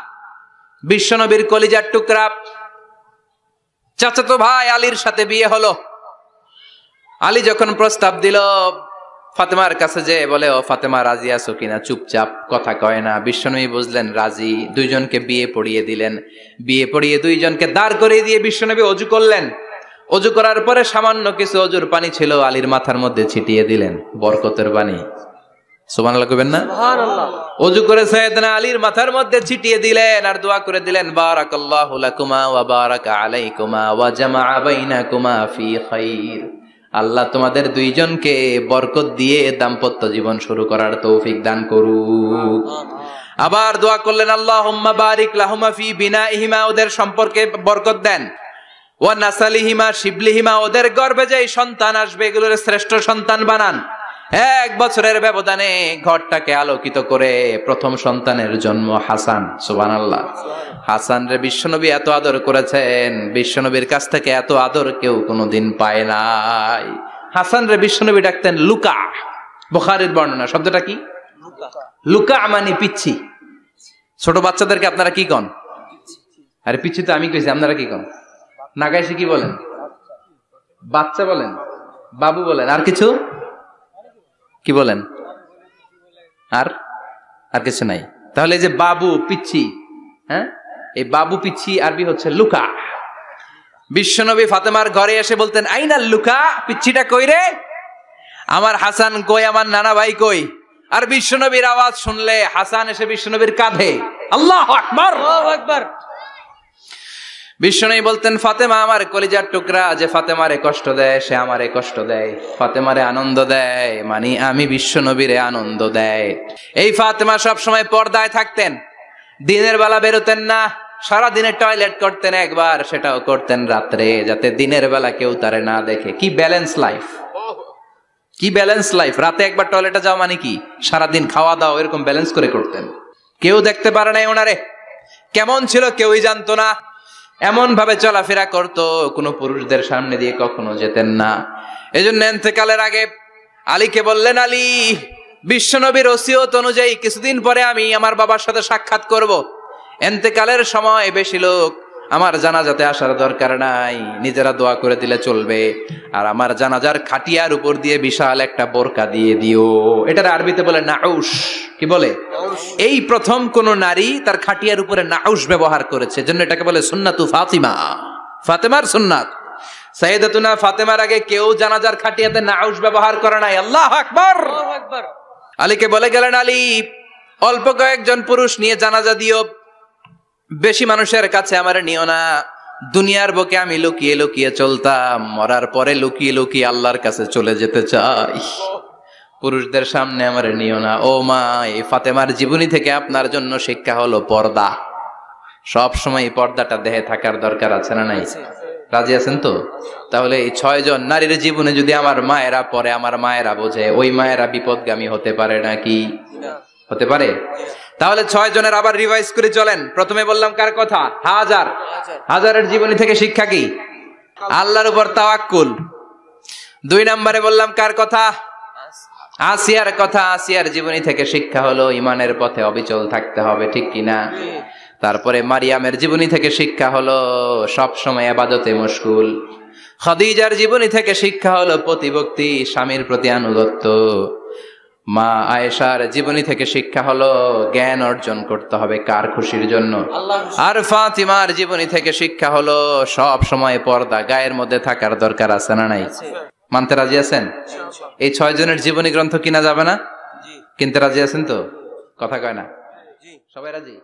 Speaker 1: বিশ্বনবীর কলিজার টুকরা। চাচাতো ভাই আলীর সাথে বিয়ে হলো। আলী যখন প্রস্তাব দিল ফাতেমার কাছে, যে বলে ও ফাতেমা রাজি আছো কিনা, চুপচাপ কথা কয় না। বিশ্বনবী বুঝলেন রাজি, দুইজনকে বিয়ে পড়িয়ে দিলেন। বিয়ে পড়িয়ে দুইজনকে দাঁড় করিয়ে দিয়ে বিশ্বনবী অজু করলেন। অজু করার পরে সামান্য কিছু অজুর পানি ছিল, আলীর মাথার মধ্যে ছিটিয়ে দিলেন, বরকতের পানি। সুবহানাল্লাহ কইবেন না?
Speaker 2: সুবহানাল্লাহ।
Speaker 1: অজু করে সাইয়েদনা আলীর মাথার মধ্যে ছিটিয়ে দিলেন আর দোয়া করে দিলেন, বারাকাল্লাহু লাকুমা ওয়া বারাকা আলাইকুমা ওয়া জামাআ বাইনাকুমা ফি খাইর। আল্লাহ তোমাদের দুইজনকে বরকত দিয়ে দাম্পত্য জীবন শুরু করার তৌফিক দান করুক। আবার দোয়া করলেন, আল্লাহুম্মা বারিক লাহুমা ফি বিনাইহিমা, ওদের সম্পর্কে বরকত দেন। ওয়া নাসালিহিমা শিবলিহিমা, ওদের গর্ভে যে সন্তান আসবে এগুলোর শ্রেষ্ঠ সন্তান বানান। 1 বছরের ব্যবধানে ঘরটাকে আলোকিত করে প্রথম সন্তানের জন্ম হাসান। সুবহানাল্লাহ। হাসান রে বিশ্বনবী এত আদর করেছেন, বিশ্বনবীর কাছ থেকে এত আদর কেউ কোনোদিন পায় নাই। হাসান রে বিশ্বনবী ডাকতেন লুকা। বুখারীর বর্ণনা। শব্দটা কি? লুকা মানে পিচ্ছি। ছোট বাচ্চাদেরকে আপনারা কি কন? আরে পিচ্ছি তো আমি কইছি, আপনারা কি কন? নাগাইশি কি বলেন? বাচ্চা বলেন, বাবু বলেন, আর কিছু কি বলেন? আর আর কিছু নাই। তাহলে এই যে বাবু পিচ্ছি, হ্যাঁ, এই বাবু পিচ্ছি আরবি হচ্ছে লুকা। বিশ্বনবী ফাতেমার ঘরে এসে বলতেন, আইনাল লুকা, পিচ্ছিটা কই রে? আমার হাসান কই, আমার নানা ভাই কই? আর বিশ্বনবীর আওয়াজ শুনলে হাসান এসে বিশ্বনবীর কাঁধে। আল্লাহু আকবার,
Speaker 2: আল্লাহু আকবার।
Speaker 1: বিশ্বনবী বলতেন, ফাতেমা আমার কলিজার টুকরা, যে ফাতেমারে কষ্ট দেয় সে আমারে কষ্ট দেয়, ফাতেমারে আনন্দ দেয় মানে আমি বিশ্বনবীরে আনন্দ দেয়। এই ফাতেমা সব সময় পর্দায় থাকতেন, দিনের বেলা বেরোতেন না, সারা দিনে টয়লেট করতেন একবার, সেটাও করতেন রাত্রে, যাতে দিনের বেলা কেউ তারে না দেখে। কি ব্যালেন্স লাইফ, কি ব্যালেন্স লাইফ! রাতে একবার টয়লেটে যাওয়া মানে কি সারাদিন খাওয়া দাওয়া এরকম ব্যালেন্স করে করতেন। কেউ দেখতে পারে নাই ওনারে, কেমন ছিল কেউই জানতো না। এমন ভাবে চলাফেরা করতো, কোনো পুরুষদের সামনে দিয়ে কখনো যেতেন না। এজন্য ইন্তেকালের আগে আলীকে বললেন, আলী, বিশ্বনবীর ওসিয়ত অনুযায়ী কিছুদিন পরে আমি আমার বাবার সাথে সাক্ষাৎ করব। ইন্তেকালের সময় বেশি লোক আমার জানাজাতে আসার দরকার নাই, নিজেরা দোয়া করে দিলে চলবে। আর আমার জানাজার খাটিয়ার উপর দিয়ে বিশাল একটা বোরকা দিয়ে দিও। এটার আরবিতে বলে নাউশ। কি বলে? এই প্রথম কোন নারী তার খাটিয়ার উপরে নাউশ ব্যবহার করেছে, জন্য এটাকে বলে সুন্নাতু ফাতিমা, ফাতেমার সুন্নাত। সাইয়েদাতুনা ফাতেমার আগে কেউ জানাজার খাটিয়াতে নাউশ ব্যবহার করে নাই। আল্লাহু আকবার,
Speaker 2: আল্লাহু আকবার।
Speaker 1: আলীকে বলে গেলেন, আলী, অল্প কয়েকজন পুরুষ নিয়ে জানাজা দিও, বেশি মানুষের কাছে আমার নিও না। দুনিয়ার বুকে আমি লুকিয়ে লুকিয়ে চলতাম, মরার পরে লুকিয়ে লুকিয়ে আল্লাহর কাছে চলে যেতে চাই, পুরুষদের সামনে আমার নিও না। ও মা, এই ফাতেমার জীবনী থেকে আপনার জন্য শিক্ষা হলো পর্দা। সব সময় এই পর্দাটা দেহে থাকার দরকার আছে না নাই? রাজি আছেন তো? তাহলে এই 6 জন নারীর জীবনে যদি আমার মায়েরা পরে, আমার মায়েরা বোঝে, ওই মায়েরা বিপদগামী হতে পারে নাকি? হতে পারে। তাহলে 6 জনের আবার রিভাইজ করে চলেন। প্রথমে বললাম কার কথা? হাজার। হাজারের জীবনী থেকে শিক্ষা কি? আল্লাহর উপর তাওয়াক্কুল। 2 নম্বরে বললাম কার কথা? আসিয়ার কথা। আসিয়ার জীবনী থেকে শিক্ষা হলো ইমানের পথে অবিচল থাকতে হবে, ঠিক কিনা? তারপরে মারিয়ামের জীবনী থেকে শিক্ষা হলো সব সময় ইবাদতে মশগুল। খাদিজার জীবনী থেকে শিক্ষা হলো প্রতিভক্তি, স্বামীর প্রতি আনুগত্য। মা আয়েশার জীবনী থেকে শিক্ষা হলো জ্ঞান অর্জন করতে হবে কার খুশির জন্য? আর ফাতিমার জীবনী থেকে শিক্ষা হলো সব সময় পর্দা গায়ের মধ্যে থাকার দরকার আছে না নাই? মানতে রাজি আছেন? এই 6 জনের জীবনী গ্রন্থ কিনা যাবে না? কিনতে রাজি আছেন তো? কথা কয় না? সবাই রাজি?